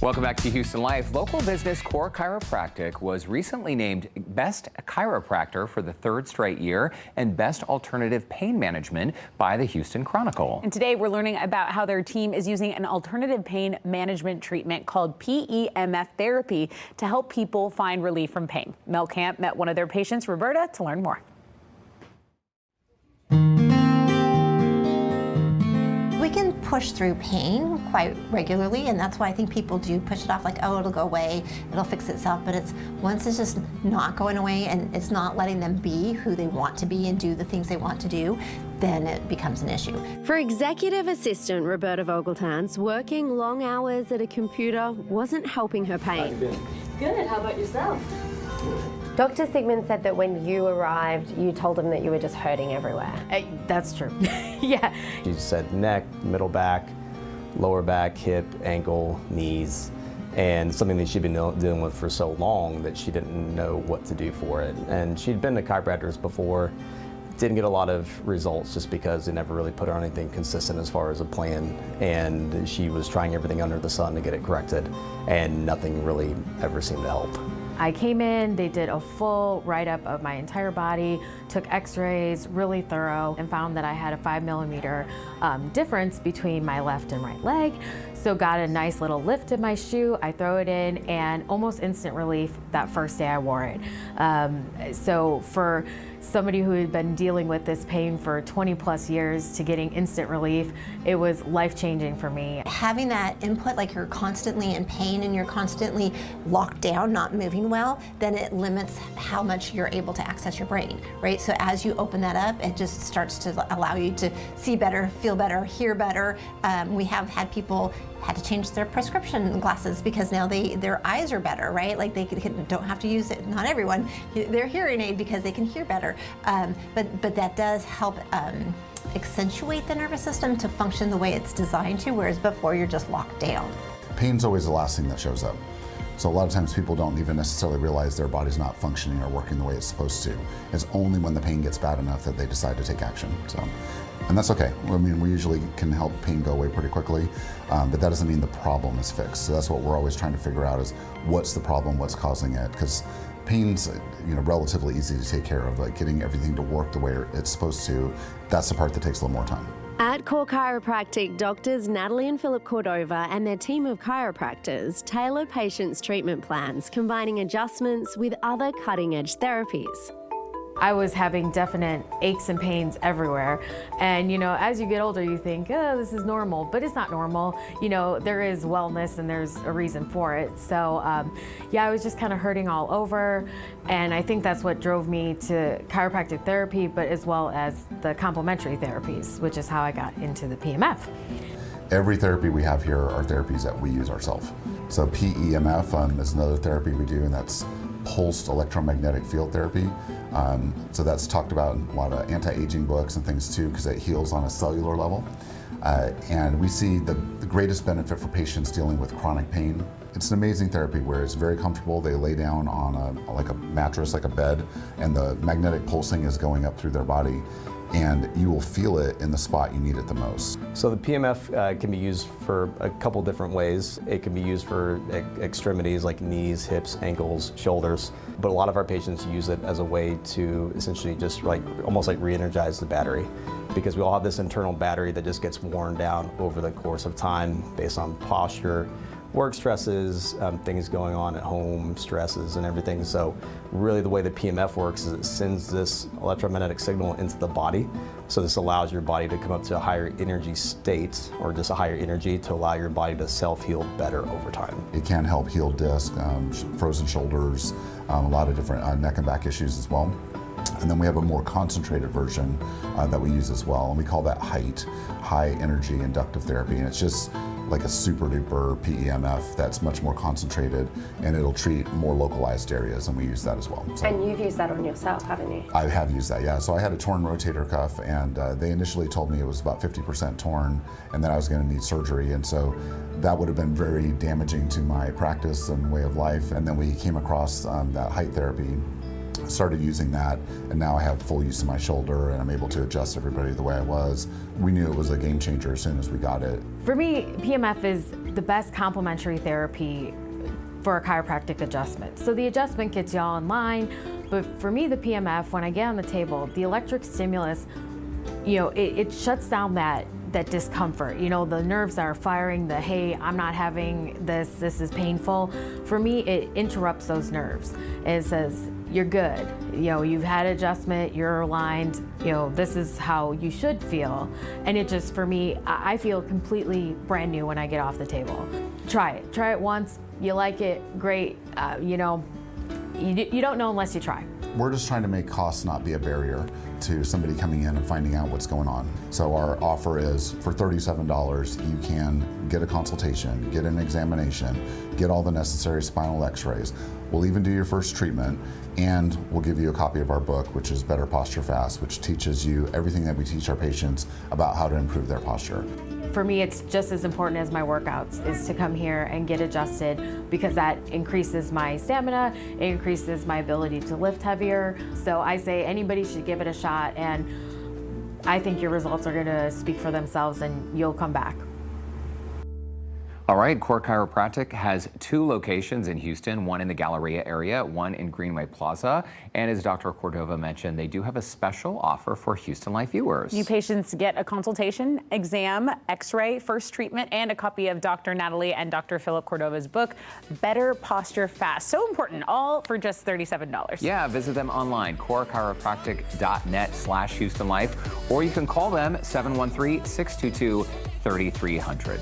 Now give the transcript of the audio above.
Welcome back to Houston Life. Local business Core Chiropractic was recently named Best Chiropractor for the third straight year and Best Alternative Pain Management by the Houston Chronicle. And today we're learning about how their team is using an alternative pain management treatment called PEMF therapy to help people find relief from pain. Mel Camp met one of their patients, Roberta, to learn more. We can push through pain quite regularly, and that's why I think people do push it off like, oh, it'll go away, it'll fix itself. But it's once it's just not going away and it's not letting them be who they want to be and do the things they want to do, then it becomes an issue. For executive assistant Roberta Vogeltans, working long hours at a computer wasn't helping her pain. Good, how about yourself? Dr. Sigmund said that when you arrived, you told him that you were just hurting everywhere. That's true. Yeah. She said neck, middle back, lower back, hip, ankle, knees, and something that she'd been dealing with for so long that she didn't know what to do for it. And she'd been to chiropractors before, didn't get a lot of results just because they never really put her on anything consistent as far as a plan. And she was trying everything under the sun to get it corrected, and nothing really ever seemed to help. I came in, they did a full write-up of my entire body, took x-rays, really thorough, and found that I had a 5mm difference between my left and right leg. So got a nice little lift in my shoe, I throw it in, and almost instant relief that first day I wore it. So for somebody who had been dealing with this pain for 20+ years to getting instant relief, it was life-changing for me. Having that input, like you're constantly in pain and you're constantly locked down, not moving well, then it limits how much you're able to access your brain, right? So as you open that up, it just starts to allow you to see better, feel better, hear better. We have had people had to change their prescription glasses because now their eyes are better, right? Like they don't have to use it, not everyone, their hearing aid because they can hear better. But that does help accentuate the nervous system to function the way it's designed to, whereas before you're just locked down. Pain's always the last thing that shows up. So a lot of times people don't even necessarily realize their body's not functioning or working the way it's supposed to. It's only when the pain gets bad enough that they decide to take action. And that's okay. I mean, we usually can help pain go away pretty quickly, but that doesn't mean the problem is fixed. So that's what we're always trying to figure out is what's the problem, what's causing it, because pain's relatively easy to take care of, like getting everything to work the way it's supposed to. That's the part that takes a little more time. At Core Chiropractic, doctors Natalie and Philip Cordova and their team of chiropractors tailor patients' treatment plans, combining adjustments with other cutting-edge therapies. I was having definite aches and pains everywhere. And as you get older, you think, oh, this is normal, but it's not normal. There is wellness and there's a reason for it. So yeah, I was just kind of hurting all over. And I think that's what drove me to chiropractic therapy, but as well as the complementary therapies, which is how I got into the PEMF. Every therapy we have here are therapies that we use ourselves. So PEMF is another therapy we do, and that's pulsed electromagnetic field therapy. So that's talked about in a lot of anti-aging books and things too, because it heals on a cellular level. And we see the greatest benefit for patients dealing with chronic pain. It's an amazing therapy where it's very comfortable. They lay down on like a mattress, like a bed, and the magnetic pulsing is going up through their body, and you will feel it in the spot you need it the most. So the PEMF can be used for a couple different ways. It can be used for extremities like knees, hips, ankles, shoulders, but a lot of our patients use it as a way to essentially just almost like re-energize the battery, because we all have this internal battery that just gets worn down over the course of time based on posture, work stresses, things going on at home, stresses and everything. So really the way the PEMF works is it sends this electromagnetic signal into the body. So this allows your body to come up to a higher energy state, or just a higher energy, to allow your body to self-heal better over time. It can help heal disc, frozen shoulders, a lot of different neck and back issues as well. And then we have a more concentrated version that we use as well, and we call that high energy inductive therapy, and it's just like a super duper PEMF that's much more concentrated, and it'll treat more localized areas, and we use that as well. So, and you've used that on yourself, haven't you? I have used that, yeah. So I had a torn rotator cuff, and they initially told me it was about 50% torn, and then I was going to need surgery, and so that would have been very damaging to my practice and way of life. And then we came across that height therapy, started using that, and now I have full use of my shoulder, and I'm able to adjust everybody the way I was. We knew it was a game changer as soon as we got it, For me, PEMF is the best complementary therapy for a chiropractic adjustment. So the adjustment gets you all in line, but for me, the PEMF, when I get on the table, the electric stimulus, it shuts down that discomfort. The nerves are firing, hey, I'm not having this is painful. For me, it interrupts those nerves. It says, you're good. You've had adjustment, you're aligned, this is how you should feel. And it just, for me, I feel completely brand new when I get off the table. Try it once, you like it, great. You don't know unless you try. We're just trying to make costs not be a barrier to somebody coming in and finding out what's going on. So our offer is for $37, you can get a consultation, get an examination, get all the necessary spinal x-rays. We'll even do your first treatment, and we'll give you a copy of our book, which is Better Posture Fast, which teaches you everything that we teach our patients about how to improve their posture. For me, it's just as important as my workouts is to come here and get adjusted, because that increases my stamina, it increases my ability to lift heavier. So I say anybody should give it a shot, and I think your results are gonna speak for themselves and you'll come back. All right, Core Chiropractic has 2 locations in Houston, one in the Galleria area, one in Greenway Plaza. And as Dr. Cordova mentioned, they do have a special offer for Houston Life viewers. New patients get a consultation, exam, x-ray, first treatment, and a copy of Dr. Natalie and Dr. Philip Cordova's book, Better Posture Fast. So important, all for just $37. Yeah, visit them online, corechiropractic.net/Houston Life, or you can call them 713-622-3300.